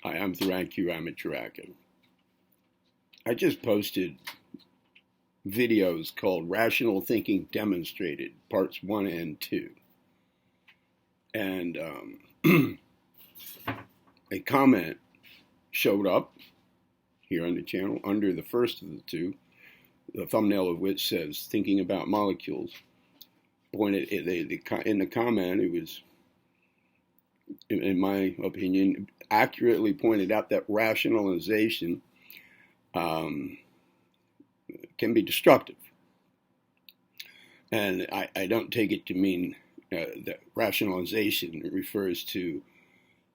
Hi, I'm Theron Ramacharaka. I just posted videos called Rational Thinking Demonstrated, Parts 1 and 2. And a comment showed up here on the channel under the first of the two, the thumbnail of which says Thinking About Molecules. In the comment, it was, in my opinion, accurately pointed out that rationalization can be destructive. And I don't take it to mean that rationalization refers to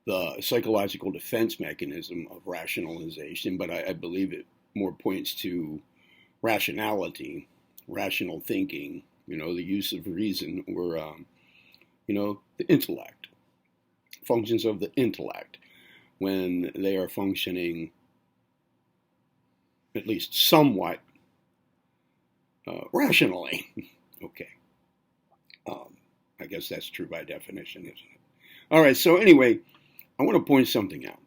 the psychological defense mechanism of rationalization, but I believe it more points to rationality, rational thinking, the use of reason, or, the intellect, functions of the intellect when they are functioning at least somewhat rationally. Okay. I guess that's true by definition, isn't it? All right, so anyway, I want to point something out.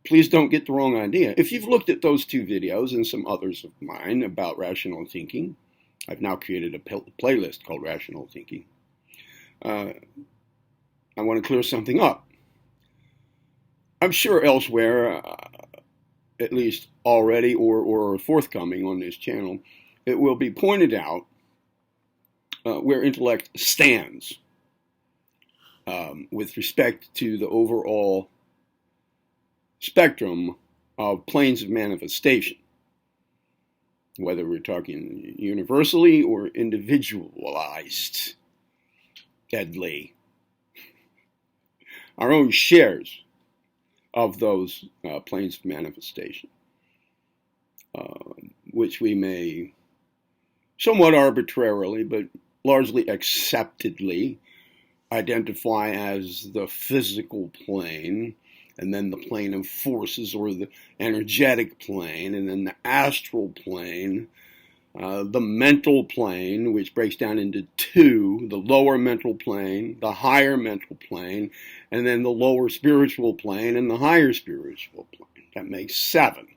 Please don't get the wrong idea. If you've looked at those two videos and some others of mine about rational thinking, I've now created a playlist called Rational Thinking. I want to clear something up. I'm sure elsewhere, at least already or forthcoming on this channel, it will be pointed out where intellect stands with respect to the overall spectrum of planes of manifestation, whether we're talking universally or individualized, deadly. Our own shares of those planes of manifestation, which we may somewhat arbitrarily, but largely acceptedly, identify as the physical plane, and then the plane of forces, or the energetic plane, and then the astral plane, the mental plane, which breaks down into two, the lower mental plane, the higher mental plane, and then the lower spiritual plane and the higher spiritual plane. That makes 7.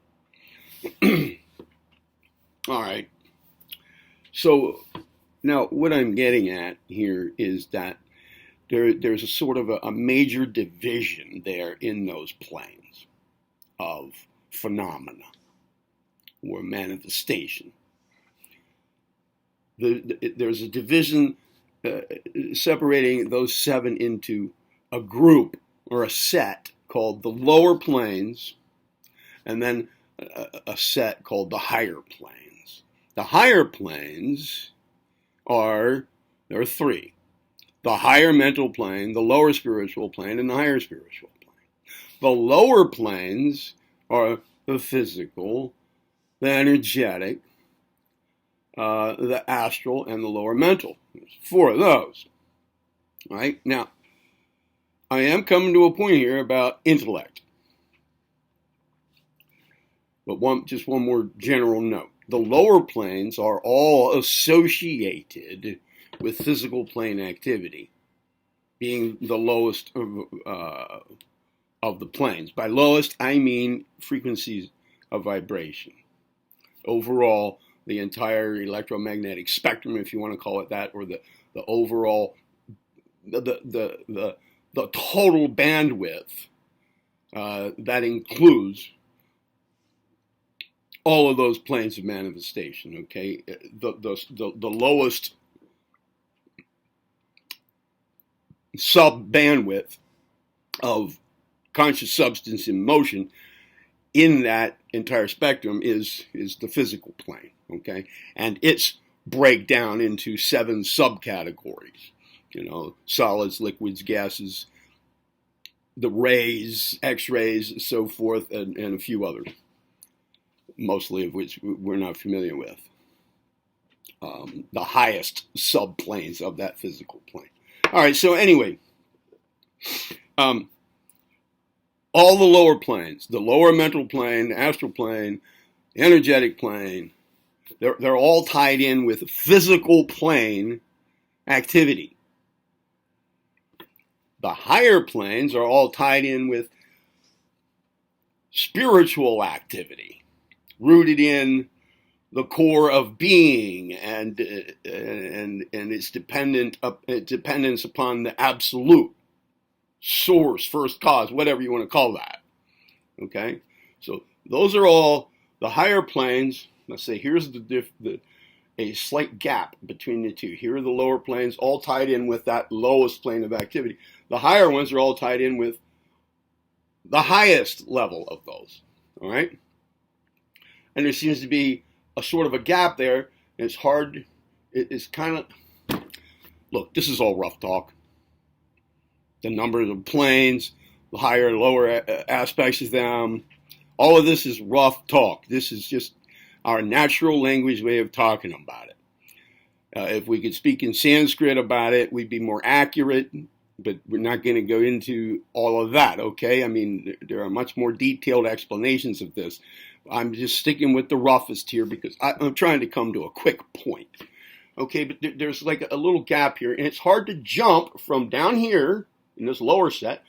All right. So now what I'm getting at here is that there's a sort of a major division there in those planes of phenomena or manifestation. There's a division separating those 7 into a group or a set called the lower planes, and then a set called the higher planes. The higher planes there are 3. The higher mental plane, the lower spiritual plane, and the higher spiritual plane. The lower planes are the physical, the energetic, the astral, and the lower mental. There's 4 of those. Right? Now, I am coming to a point here about intellect. But just one more general note. The lower planes are all associated with physical plane activity, being the lowest of the planes. By lowest, I mean frequencies of vibration. Overall, the entire electromagnetic spectrum, if you want to call it that, or the overall, the total bandwidth that includes all of those planes of manifestation. Okay, the lowest sub-bandwidth of conscious substance in motion in that entire spectrum is the physical plane, okay? And its breakdown into 7 subcategories, solids, liquids, gases, the rays, X-rays, so forth, and a few others, mostly of which we're not familiar with. The highest subplanes of that physical plane. All right, so anyway, all the lower planes, the lower mental plane, the astral plane, the energetic plane, they're all tied in with physical plane activity. The higher planes are all tied in with spiritual activity, rooted in the core of being and its dependence upon the absolute source, first cause, whatever you want to call that. Okay, so those are all the higher planes. Let's say here's a slight gap between the two. Here are the lower planes, all tied in with that lowest plane of activity. The higher ones are all tied in with the highest level of those. All right, and there seems to be a sort of a gap there. And it's hard. It's kind of, look, this is all rough talk. The numbers of planes, the higher and lower aspects of them. All of this is rough talk. This is just our natural language way of talking about it. If we could speak in Sanskrit about it, we'd be more accurate, but we're not going to go into all of that, okay? I mean, there are much more detailed explanations of this. I'm just sticking with the roughest here because I'm trying to come to a quick point. Okay, but there's like a little gap here, and it's hard to jump from down here in this lower set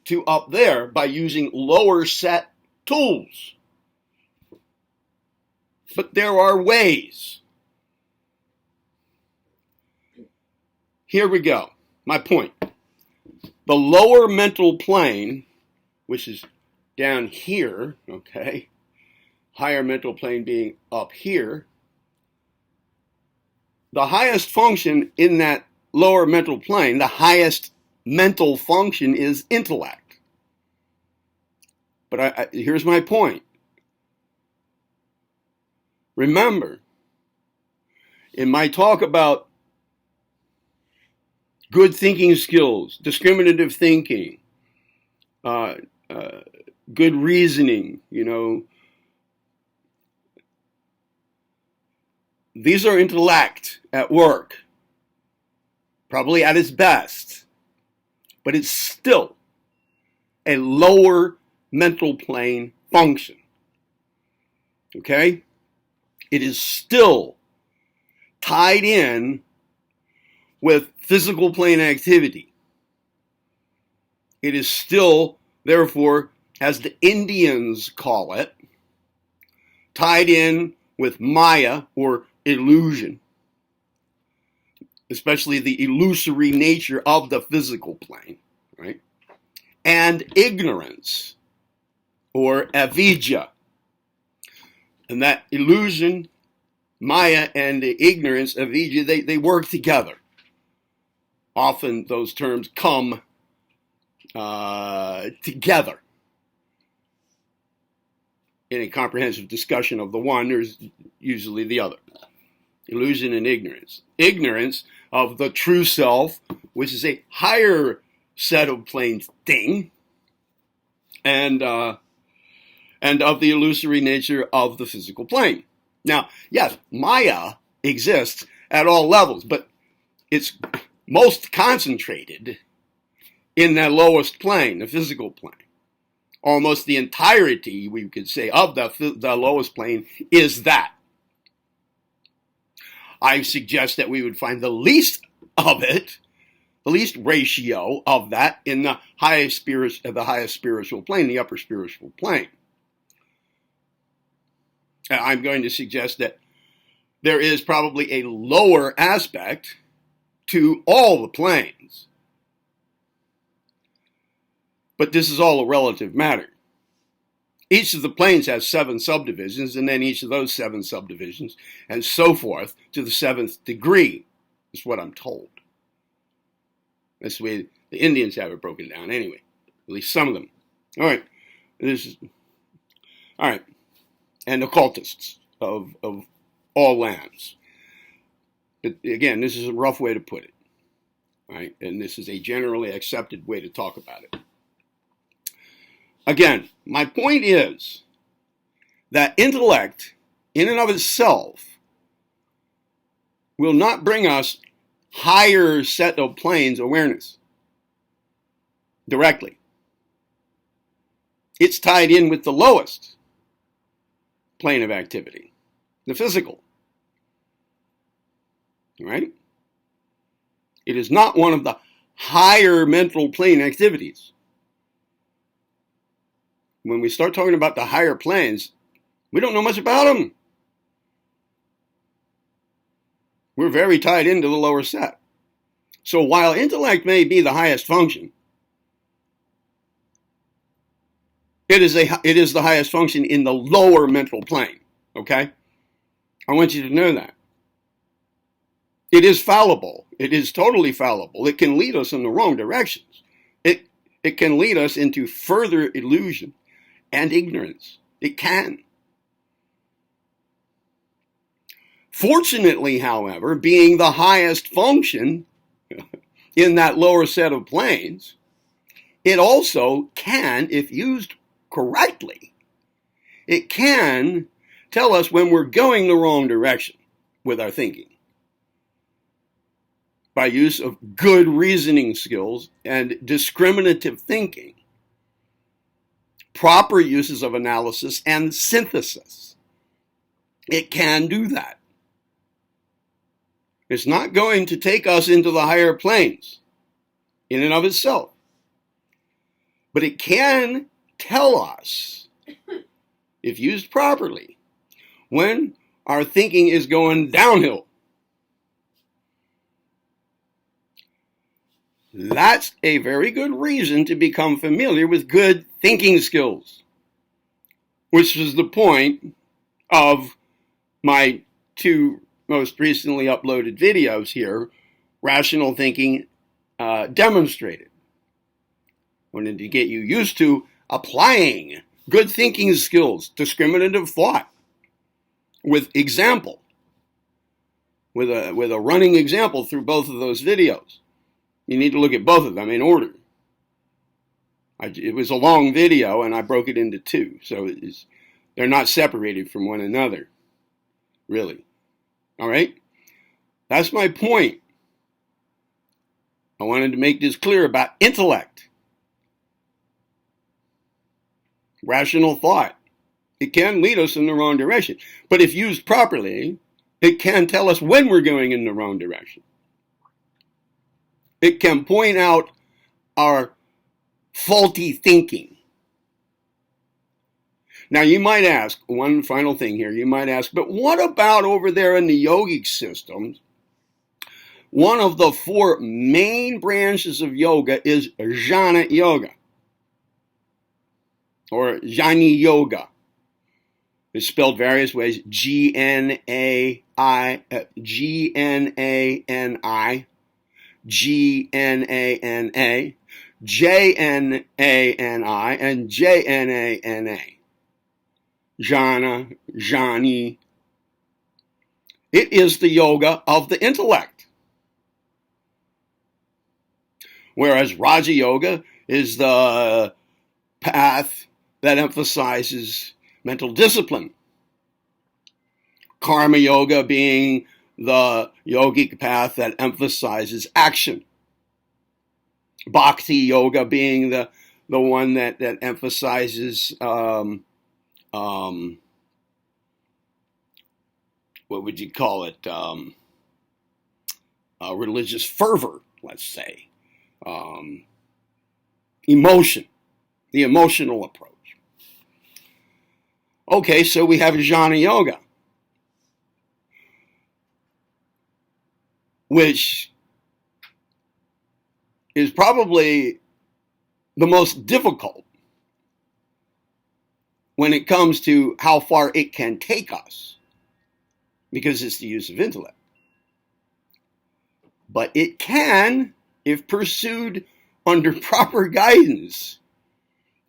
to up there by using lower set tools. But there are ways. Here we go. My point. The lower mental plane, which is down here, okay, higher mental plane being up here, the highest function in that lower mental plane, the highest mental function is intellect. But here's my point. Remember, in my talk about good thinking skills, discriminative thinking, good reasoning, these are intellect at work, probably at its best, but it's still a lower mental plane function. Okay? It is still tied in with physical plane activity. It is still, therefore, as the Indians call it, tied in with Maya or illusion, especially the illusory nature of the physical plane, right? And ignorance or avidya. And that illusion, Maya, and the ignorance, avidya, they work together. Often those terms come together. In a comprehensive discussion of the one, there's usually the other. Illusion and ignorance. Ignorance of the true self, which is a higher set of planes thing, and of the illusory nature of the physical plane. Now, yes, Maya exists at all levels, but it's most concentrated in that lowest plane, the physical plane. Almost the entirety, we could say, of the lowest plane is that. I suggest that we would find the least of it, the least ratio of that in the highest spiritual plane, the upper spiritual plane. I'm going to suggest that there is probably a lower aspect to all the planes. But this is all a relative matter. Each of the planes has 7 subdivisions, and then each of those 7 subdivisions, and so forth, to the 7th degree, is what I'm told. That's the way the Indians have it broken down anyway, at least some of them. All right, and occultists of all lands. But again, this is a rough way to put it, right? And this is a generally accepted way to talk about it. Again, my point is that intellect, in and of itself, will not bring us higher set of planes awareness directly. It's tied in with the lowest plane of activity, the physical. Right? It is not one of the higher mental plane activities. When we start talking about the higher planes, we don't know much about them. We're very tied into the lower set. So while intellect may be the highest function, it is the highest function in the lower mental plane. Okay? I want you to know that. It is fallible. It is totally fallible. It can lead us in the wrong directions. It can lead us into further illusion and ignorance. It can. Fortunately, however, being the highest function in that lower set of planes, it also can, if used correctly, it can tell us when we're going the wrong direction with our thinking by use of good reasoning skills and discriminative thinking, proper uses of analysis and synthesis. It can do that. It's not going to take us into the higher planes in and of itself. But it can tell us, if used properly, when our thinking is going downhill. That's a very good reason to become familiar with good thinking skills, which is the point of my two most recently uploaded videos here, Rational Thinking Demonstrated. Wanted to get you used to applying good thinking skills, discriminative thought, with example, with a running example through both of those videos. You need to look at both of them in order. It was a long video, and I broke it into two, so they're not separated from one another, really. All right? That's my point. I wanted to make this clear about intellect. Rational thought. It can lead us in the wrong direction. But if used properly, it can tell us when we're going in the wrong direction. It can point out our faulty thinking. Now you might ask, one final thing here, you might ask, but what about over there in the yogic systems? One of the four main branches of yoga is jnana yoga, or jnani yoga. It's spelled various ways, G-N-A-N-I, G-N-A-N-I, J-N-A-N-A, and J-N-A-N-A. Jnana, jnani. It is the yoga of the intellect. Whereas Raja Yoga is the path that emphasizes mental discipline. Karma Yoga being the yogic path that emphasizes action. Bhakti Yoga being the one that emphasizes what would you call it? Religious fervor, let's say. Emotion, the emotional approach. Okay, so we have jnana yoga, which is probably the most difficult when it comes to how far it can take us, because it's the use of intellect. But it can, if pursued under proper guidance,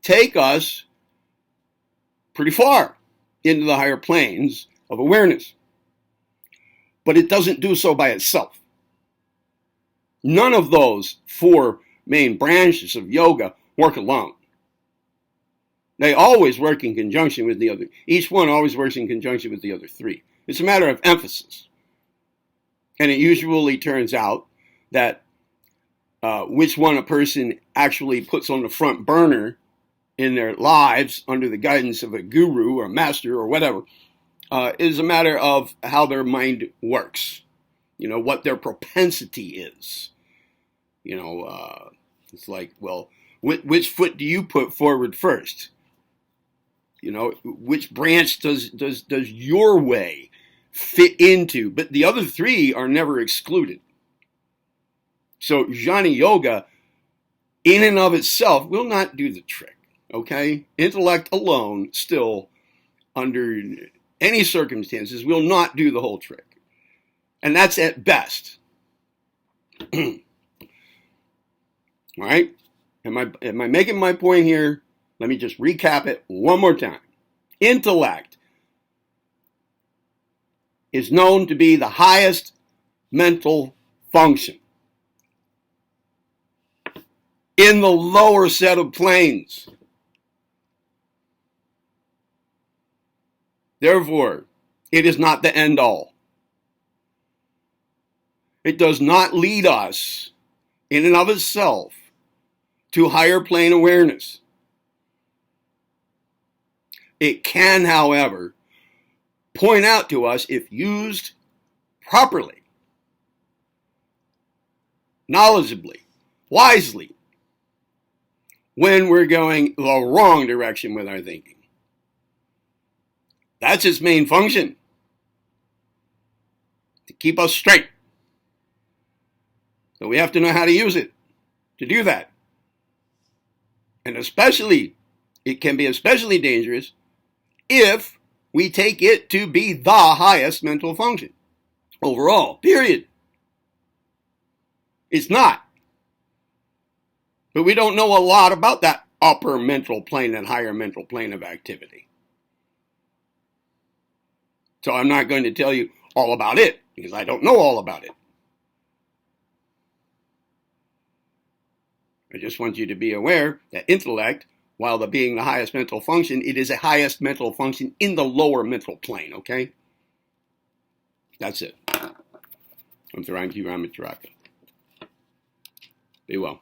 take us pretty far into the higher planes of awareness. But it doesn't do so by itself. None of those four main branches of yoga work alone. They always work in conjunction with the other. Each one always works in conjunction with the other three. It's a matter of emphasis. And it usually turns out that which one a person actually puts on the front burner in their lives under the guidance of a guru or master or whatever is a matter of how their mind works. You know, what their propensity is. It's like, well, which foot do you put forward first? Which branch does your way fit into? But the other three are never excluded. So jnana yoga, in and of itself, will not do the trick. Okay? Intellect alone, still, under any circumstances, will not do the whole trick. And that's at best. All right? Am I making my point here? Let me just recap it one more time. Intellect is known to be the highest mental function in the lower set of planes. Therefore, it is not the end all. It does not lead us, in and of itself, to higher plane awareness. It can, however, point out to us, if used properly, knowledgeably, wisely, when we're going the wrong direction with our thinking. That's its main function, to keep us straight. So we have to know how to use it to do that. And it can be especially dangerous if we take it to be the highest mental function overall, period. It's not. But we don't know a lot about that upper mental plane and higher mental plane of activity. So I'm not going to tell you all about it, because I don't know all about it. I just want you to be aware that intellect, while being the highest mental function, it is a highest mental function in the lower mental plane, okay? That's it. I'm Theron Ramacharaka. Be well.